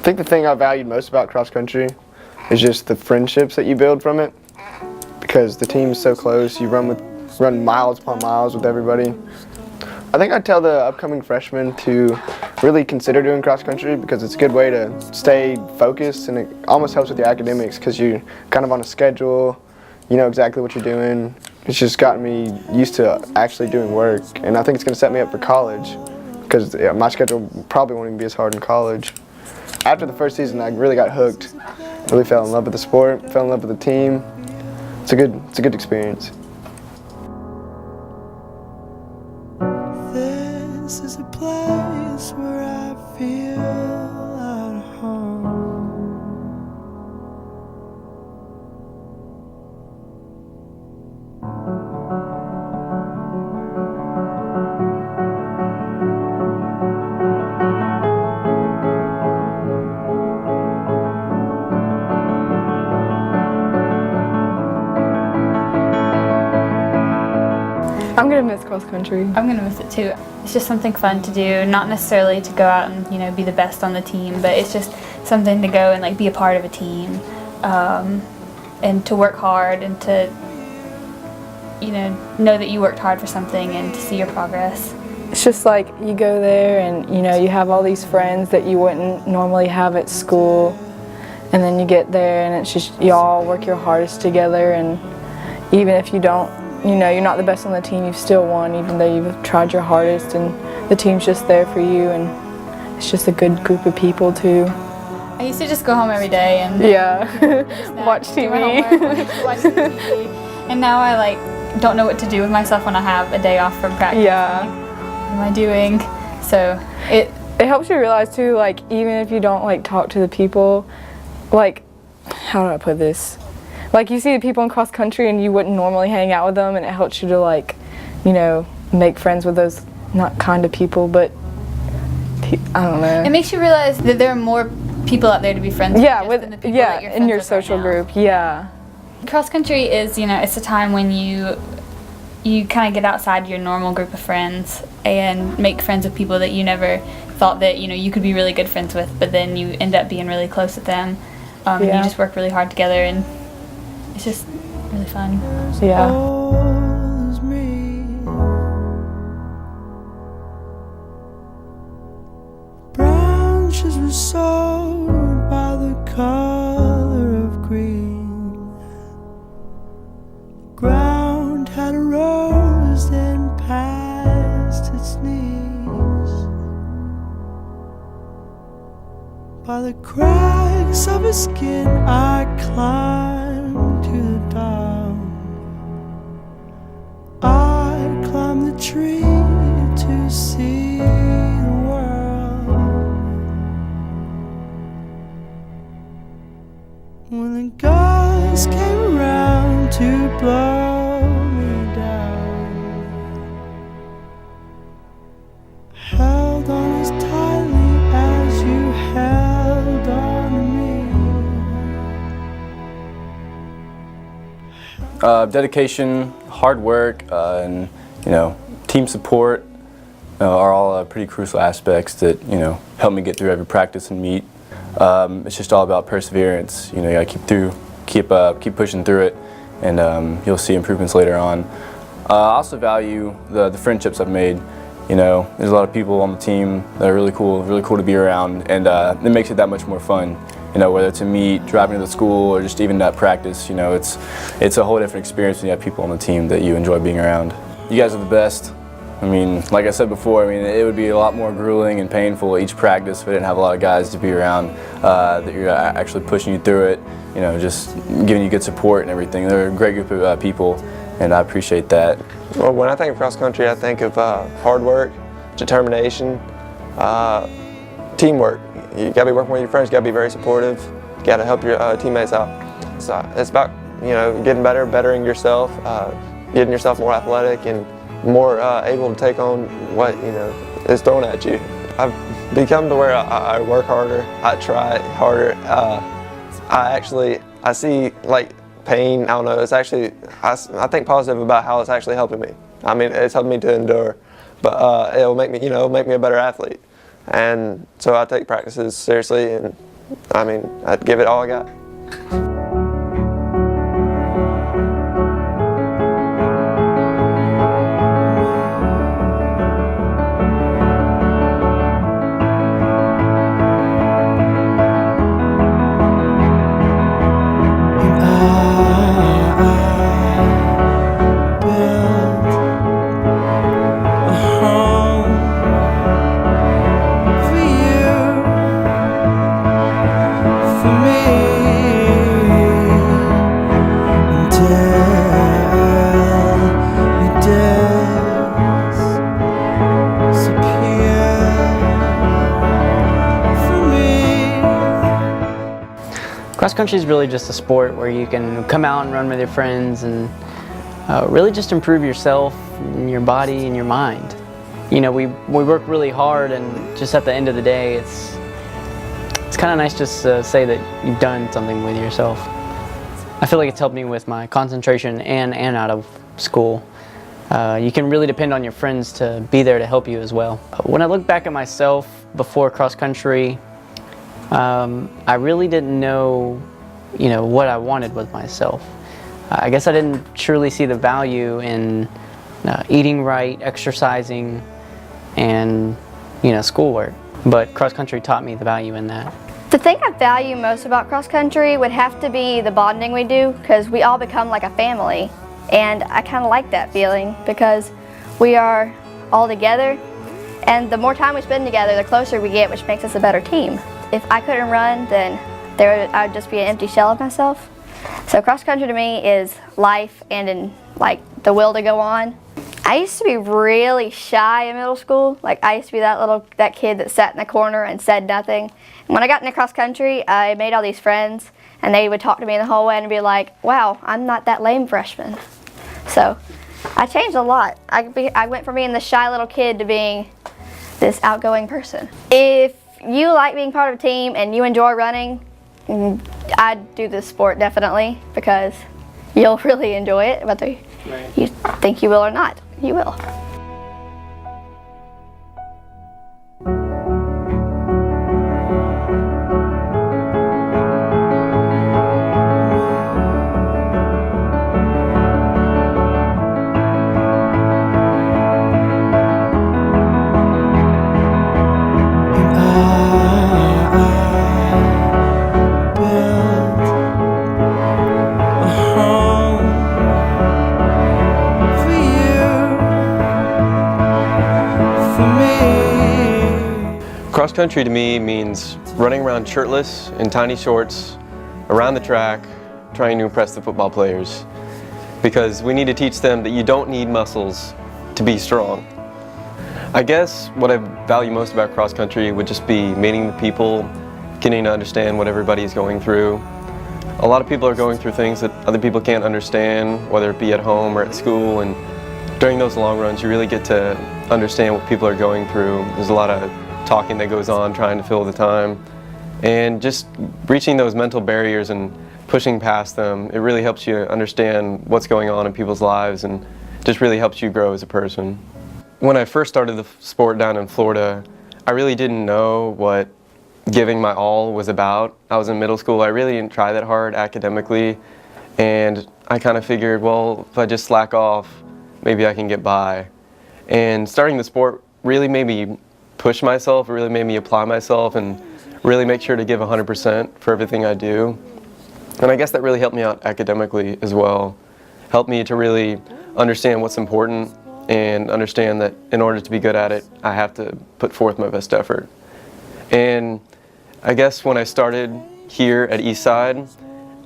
think the thing I valued most about cross country is just the friendships that you build from it, because the team is so close. You run miles upon miles with everybody. I think I'd tell the upcoming freshmen to really consider doing cross country, because it's a good way to stay focused, and it almost helps with your academics because you're kind of on a schedule. You know exactly what you're doing. It's just gotten me used to actually doing work, and I think it's going to set me up for college, because my schedule probably won't even be as hard in college. After the first season, I really got hooked. Really fell in love with the sport, fell in love with the team. It's a good experience. This is a place where I feel at home. I'm gonna miss cross country. I'm gonna miss it too. It's just something fun to do, not necessarily to go out and be the best on the team, but it's just something to go and like be a part of a team, and to work hard and to know that you worked hard for something and to see your progress. It's just like you go there and you have all these friends that you wouldn't normally have at school, and then you get there and it's just you all work your hardest together, and even if you don't, you're not the best on the team, you've still won, even though you've tried your hardest, and the team's just there for you, and it's just a good group of people too. I used to just go home every day and watch TV. Watch TV. And now I don't know what to do with myself when I have a day off from practice. Yeah. What am I doing? So it helps you realize too, even if you don't talk to the people, how do I put this? You see the people in cross country and you wouldn't normally hang out with them, and it helps you to make friends with those not kind of people, but I don't know. It makes you realize that there are more people out there to be friends with. Than the people that you're in your friends with social right now. group. Yeah. Cross country is, it's a time when you kind of get outside your normal group of friends and make friends with people that you never thought that you could be really good friends with, but then you end up being really close with them. And you just work really hard together, and it's just really fun. Yeah. Always me. Branches were sown by the color of green. The ground had rose and past its knees. By the cracks of his skin I climbed to the dawn. I climbed the tree to see the world. When the gusts came around to blow me down, held on as tightly as you held on to me. Dedication, hard work, and team support are all pretty crucial aspects that help me get through every practice and meet. It's just all about perseverance. You gotta keep pushing through it, and you'll see improvements later on. I also value the friendships I've made. There's a lot of people on the team that are really cool to be around, and it makes it that much more fun. Whether it's a meet, driving to the school, or just even at practice, it's a whole different experience when you have people on the team that you enjoy being around. You guys are the best. Like I said before, it would be a lot more grueling and painful each practice if I didn't have a lot of guys to be around that you're actually pushing you through it, just giving you good support and everything. They're a great group of people, and I appreciate that. Well, when I think of cross country, I think of hard work, determination, teamwork. You gotta be working with your friends, you gotta be very supportive, you gotta help your teammates out. So it's about getting better, bettering yourself, getting yourself more athletic and more able to take on what is thrown at you. I've become to where I work harder, I try harder. I see pain. I don't know. It's actually I think positive about how it's actually helping me. It's helping me to endure, but it'll make me make me a better athlete. And so I take practices seriously and I mean, I'd give it all I got. Cross country is really just a sport where you can come out and run with your friends and really just improve yourself and your body and your mind. You know, we work really hard, and just at the end of the day, it's kind of nice just to say that you've done something with yourself. I feel like it's helped me with my concentration and out of school. You can really depend on your friends to be there to help you as well. When I look back at myself before cross country, I really didn't know, what I wanted with myself. I guess I didn't truly see the value in eating right, exercising, and, schoolwork. But cross country taught me the value in that. The thing I value most about cross country would have to be the bonding we do, because we all become like a family. And I kind of like that feeling because we are all together, and the more time we spend together, the closer we get, which makes us a better team. If I couldn't run, then I would just be an empty shell of myself. So cross country to me is life and the will to go on. I used to be really shy in middle school. I used to be that kid that sat in the corner and said nothing. And when I got into cross country, I made all these friends, and they would talk to me in the hallway and be like, "Wow, I'm not that lame freshman." So I changed a lot. I went from being the shy little kid to being this outgoing person. If you like being part of a team and you enjoy running, I'd do this sport definitely, because you'll really enjoy it, whether you think you will or not, you will. Cross country to me means running around shirtless in tiny shorts around the track trying to impress the football players, because we need to teach them that you don't need muscles to be strong. I guess what I value most about cross country would just be meeting the people, getting to understand what everybody's going through. A lot of people are going through things that other people can't understand, whether it be at home or at school, and during those long runs you really get to understand what people are going through. There's a lot of talking that goes on, trying to fill the time, and just reaching those mental barriers and pushing past them. It really helps you understand what's going on in people's lives, and just really helps you grow as a person. When I first started the sport down in Florida, I really didn't know what giving my all was about. I was in middle school. I really didn't try that hard academically, and I kind of figured, well, if I just slack off, maybe I can get by. And starting the sport really made me push myself. It really made me apply myself and really make sure to give 100% for everything I do. And I guess that really helped me out academically as well. Helped me to really understand what's important and understand that in order to be good at it, I have to put forth my best effort. And I guess when I started here at Eastside,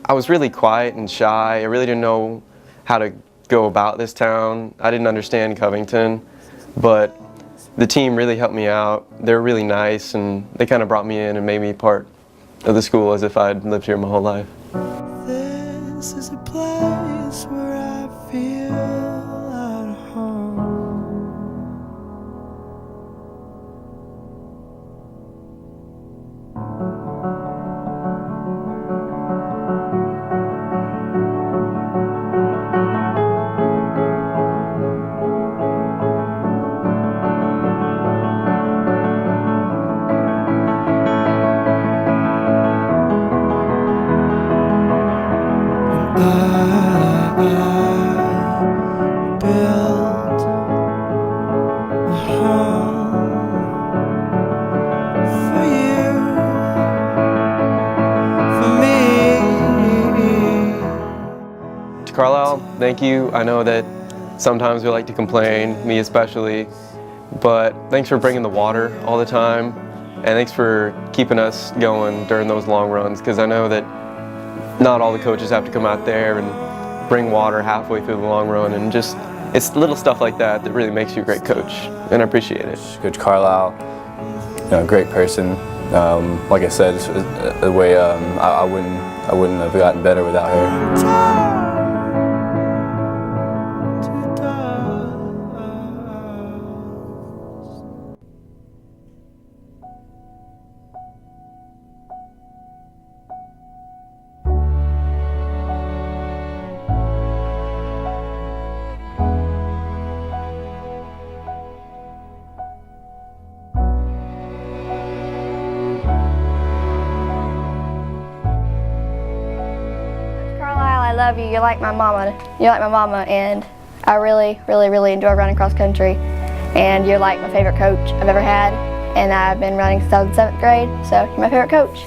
I was really quiet and shy. I really didn't know how to go about this town. I didn't understand Covington, but the team really helped me out. They're really nice, and they kind of brought me in and made me part of the school as if I'd lived here my whole life. This is a place where I feel at home. thank you. I know that sometimes we like to complain, me especially, but thanks for bringing the water all the time, and thanks for keeping us going during those long runs, because I know that not all the coaches have to come out there and bring water halfway through the long run, and just it's little stuff like that that really makes you a great coach, and I appreciate it. Coach Carlisle, great person. Like I said, it's a way I wouldn't have gotten better without her. I love you. You're like my mama. You're like my mama, and I really, really, really enjoy running cross country. And you're like my favorite coach I've ever had, and I've been running since I was in 7th grade, so you're my favorite coach.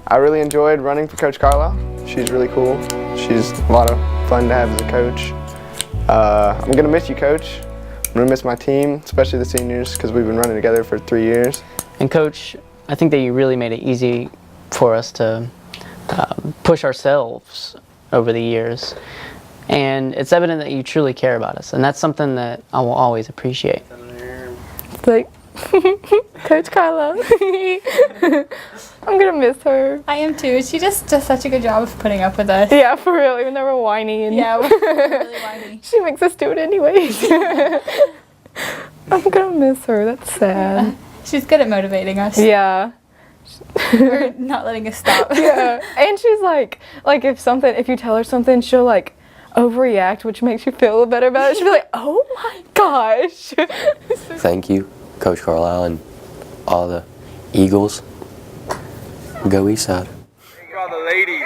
I really enjoyed running for Coach Carlisle. She's really cool. She's a lot of fun to have as a coach. I'm gonna miss you, Coach. I'm gonna miss my team, especially the seniors, because we've been running together for 3 years. And Coach, I think that you really made it easy for us to push ourselves over the years, and it's evident that you truly care about us, and that's something that I will always appreciate. It's like, Coach Carla. I'm gonna miss her. I am too. She just does such a good job of putting up with us. Yeah, for real, even though we're whiny. And Yeah, we're really whiny. She makes us do it anyways. I'm gonna miss her, that's sad. She's good at motivating us. Yeah. We're not letting us stop. Yeah, and she's like if you tell her something, she'll like overreact, which makes you feel better about it. She'll be like, oh my gosh. Thank you, Coach Carlisle, and all the Eagles. Go Eastside. For all the ladies.